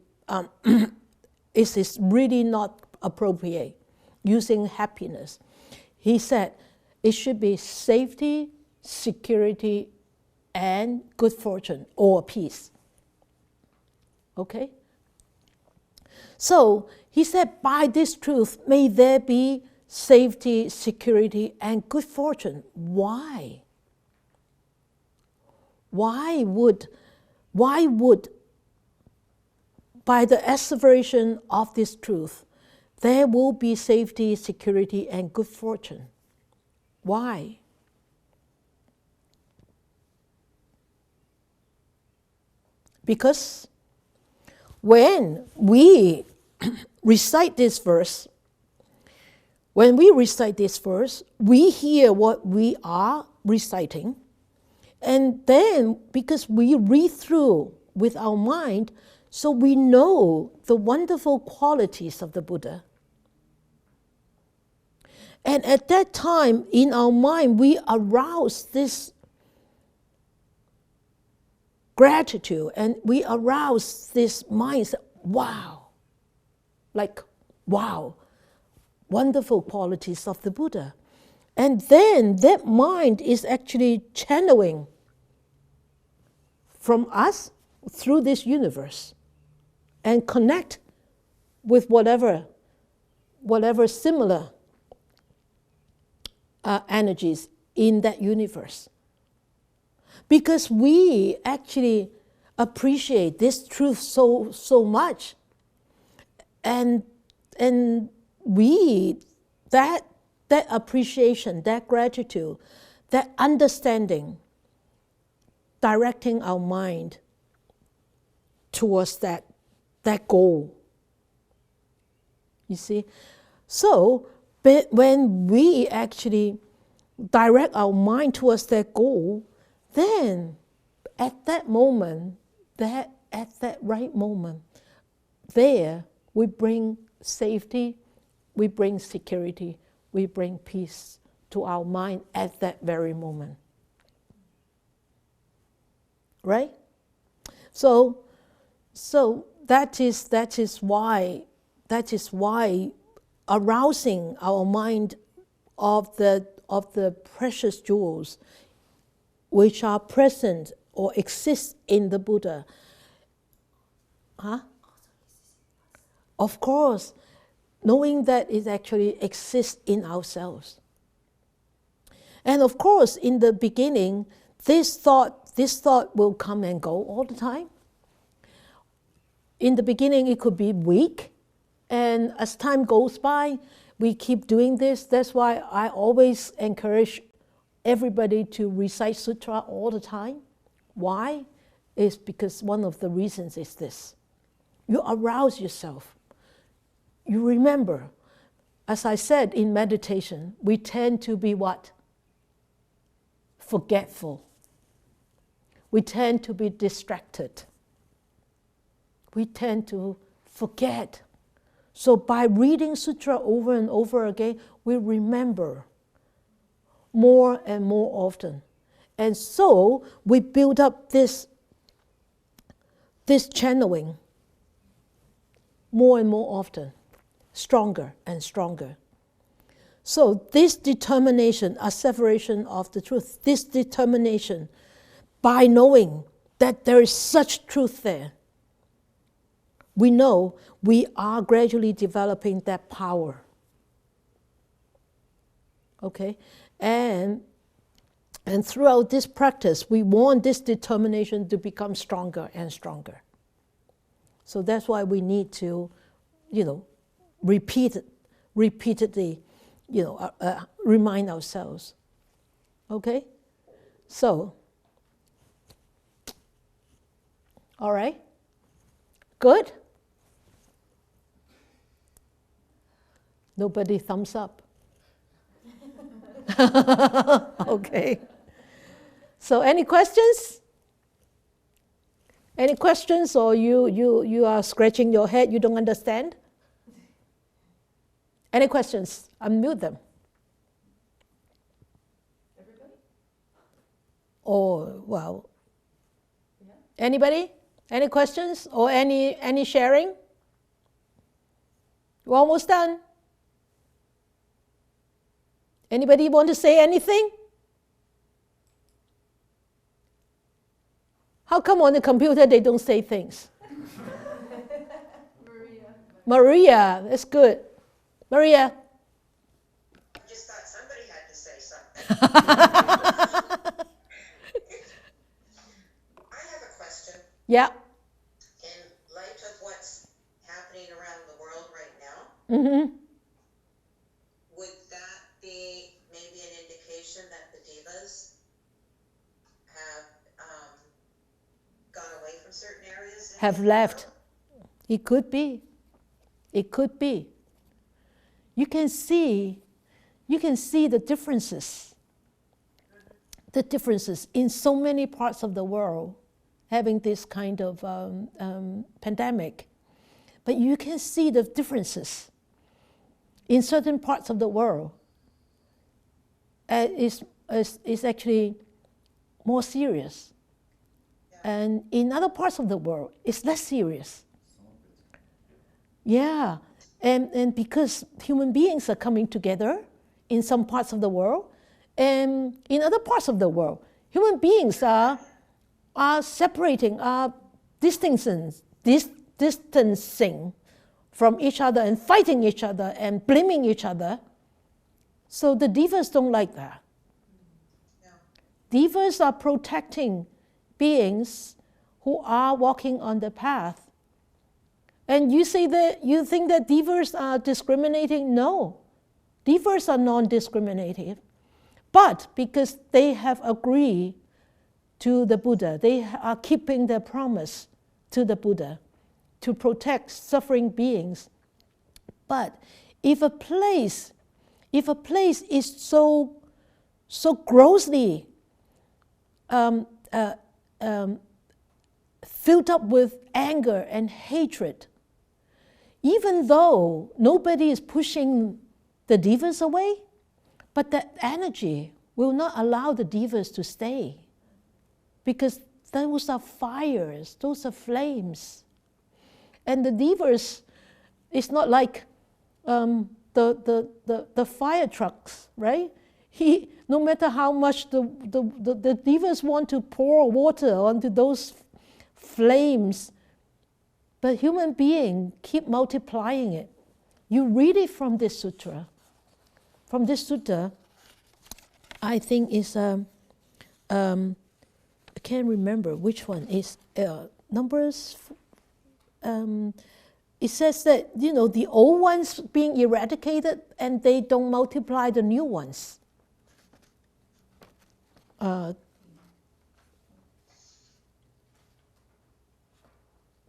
[SPEAKER 1] is really not appropriate using happiness. He said it should be safety, security, and good fortune or peace. Okay? So he said, by this truth, may there be safety, security, and good fortune. Why? Why would, by the asseveration of this truth, there will be safety, security, and good fortune? Why? Because when we recite this verse, we hear what we are reciting, and then because we read through with our mind, so we know the wonderful qualities of the Buddha. And at that time, in our mind, we arouse this gratitude, and we arouse this mindset, wow, like, wow, wonderful qualities of the Buddha. And then that mind is actually channeling from us through this universe and connect with whatever similar energies in that universe. Because we actually appreciate this truth so much. And we, that appreciation, that gratitude, that understanding, directing our mind towards that goal. You see? So, but when we actually direct our mind towards that goal, then at that moment, at that right moment, there we bring safety, we bring security, we bring peace to our mind at that very moment. Right? So that is why arousing our mind of the precious jewels which are present or exist in the Buddha. Of course, knowing that it actually exists in ourselves. And of course, in the beginning, this thought will come and go all the time. In the beginning, it could be weak, and as time goes by, we keep doing this. That's why I always encourage everybody to recite sutra all the time. Why? It's because one of the reasons is this. You arouse yourself. You remember, as I said in meditation, we tend to be what? Forgetful. We tend to be distracted. We tend to forget. So by reading sutra over and over again, we remember more and more often. And so we build up this channeling more and more often, stronger and stronger. So this determination, asseveration of the truth, this determination, by knowing that there is such truth there, we know we are gradually developing that power. Okay? And throughout this practice, we want this determination to become stronger and stronger. So that's why we need to, repeatedly, remind ourselves. Okay? So, all right? Good? Nobody thumbs up. Okay. So any questions? Any questions, or you are scratching your head, you don't understand? Any questions? Unmute them.
[SPEAKER 2] Everybody?
[SPEAKER 1] Oh, well.
[SPEAKER 2] Yeah.
[SPEAKER 1] Anybody? Any questions or any sharing? We're almost done. Anybody want to say anything? How come on the computer they don't say things? Maria, that's good. Maria.
[SPEAKER 5] I just thought somebody had to say something. I have a question.
[SPEAKER 1] Yeah.
[SPEAKER 5] In light of what's happening around the world right now, would that be maybe an indication that the divas have gone away from certain areas?
[SPEAKER 1] Have left. It could be. It could be. You can see the differences in so many parts of the world having this kind of pandemic. But you can see the differences in certain parts of the world. Is actually more serious. And in other parts of the world, it's less serious. Yeah. And because human beings are coming together in some parts of the world, and in other parts of the world, human beings are separating, are distancing from each other and fighting each other and blaming each other. So the divas don't like that.
[SPEAKER 5] No.
[SPEAKER 1] Divas are protecting beings who are walking on the path. And you say that you think that divas are discriminating? No. Divas are non-discriminative. But because they have agreed to the Buddha, they are keeping their promise to the Buddha to protect suffering beings. But if a place is so grossly filled up with anger and hatred, even though nobody is pushing the divas away, but that energy will not allow the divas to stay, because those are fires, those are flames. And the divas, it's not like the fire trucks, right? No matter how much the divas want to pour water onto those flames, but human beings keep multiplying it. You read it from this sutra. From this sutta, I think is I can't remember which one is Numbers. It says that the old ones being eradicated and they don't multiply the new ones.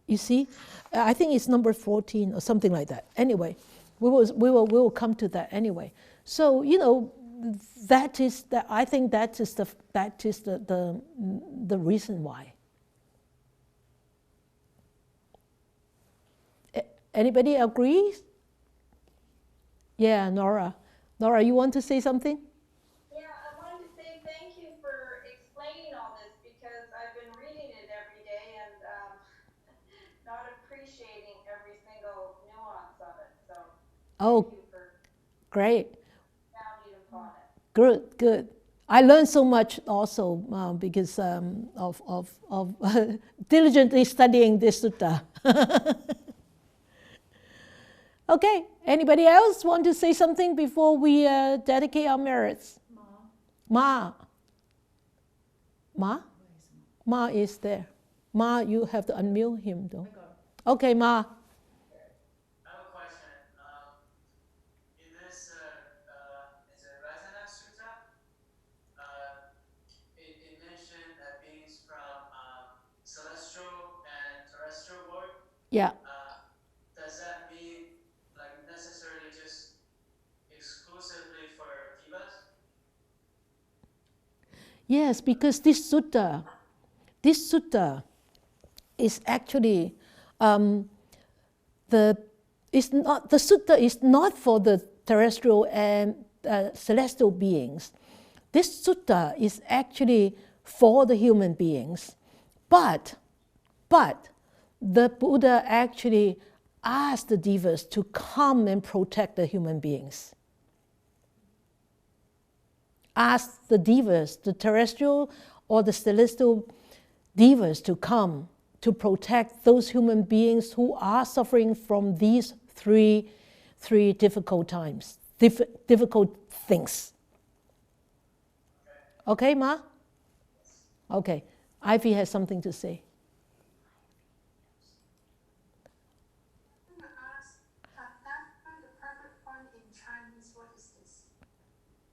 [SPEAKER 1] You see, I think it's number 14 or something like that. Anyway, we will come to that anyway. So that is the, I think that is the reason why. Anybody agrees? Yeah, Nora. Nora, you want to say something?
[SPEAKER 6] Yeah, I wanted to say thank you for explaining all this, because I've been reading it every day and not appreciating every single nuance of it. So thank you for
[SPEAKER 1] great.
[SPEAKER 6] expounding upon it.
[SPEAKER 1] Good. I learned so much also because of diligently studying this sutta. Okay, anybody else want to say something before we dedicate our merits? Ma. Ma? Ma is there. Ma, you have to unmute him though. Okay, Ma.
[SPEAKER 4] I have a question. In this, is it Ratana Sutta? It mentioned that beings from celestial and terrestrial world.
[SPEAKER 1] Yeah.
[SPEAKER 4] Does that mean like necessarily just exclusively for divas?
[SPEAKER 1] Yes, because this sutta is actually the sutta is not for the terrestrial and celestial beings. This sutta is actually for the human beings, but the Buddha actually asked the devas to come and protect the human beings. Ask the devas, the terrestrial or the celestial devas, to come to protect those human beings who are suffering from these three difficult times, difficult things. Okay, Ma? Okay. Ivy has something to say.
[SPEAKER 7] I'm going to ask, Tathagata, the perfect one in Chinese, what is this?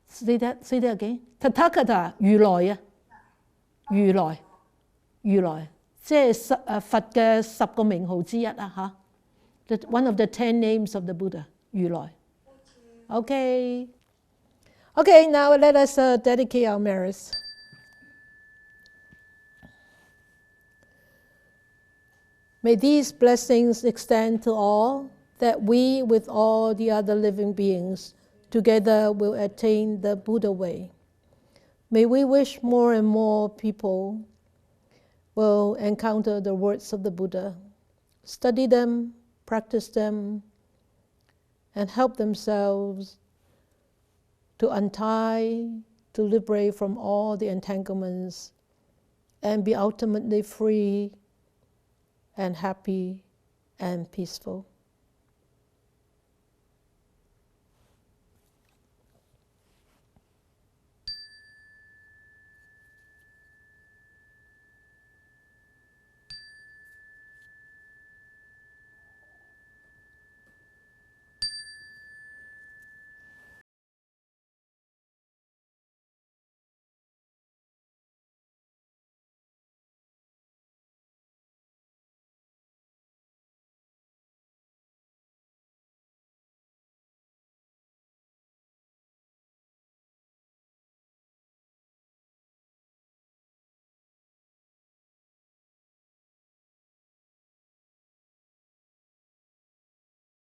[SPEAKER 1] Say that again. Tathagata, 如來啊，如來，即係佛嘅10個名號之一啊嚇。One of the 10 names of the Buddha, 如來。Okay. Okay, now let us dedicate our merits. May these blessings extend to all, that we, with all the other living beings, together will attain the Buddha way. May we wish more and more people will encounter the words of the Buddha, study them, practice them, and help themselves to untie, to liberate from all the entanglements, and be ultimately free and happy and peaceful.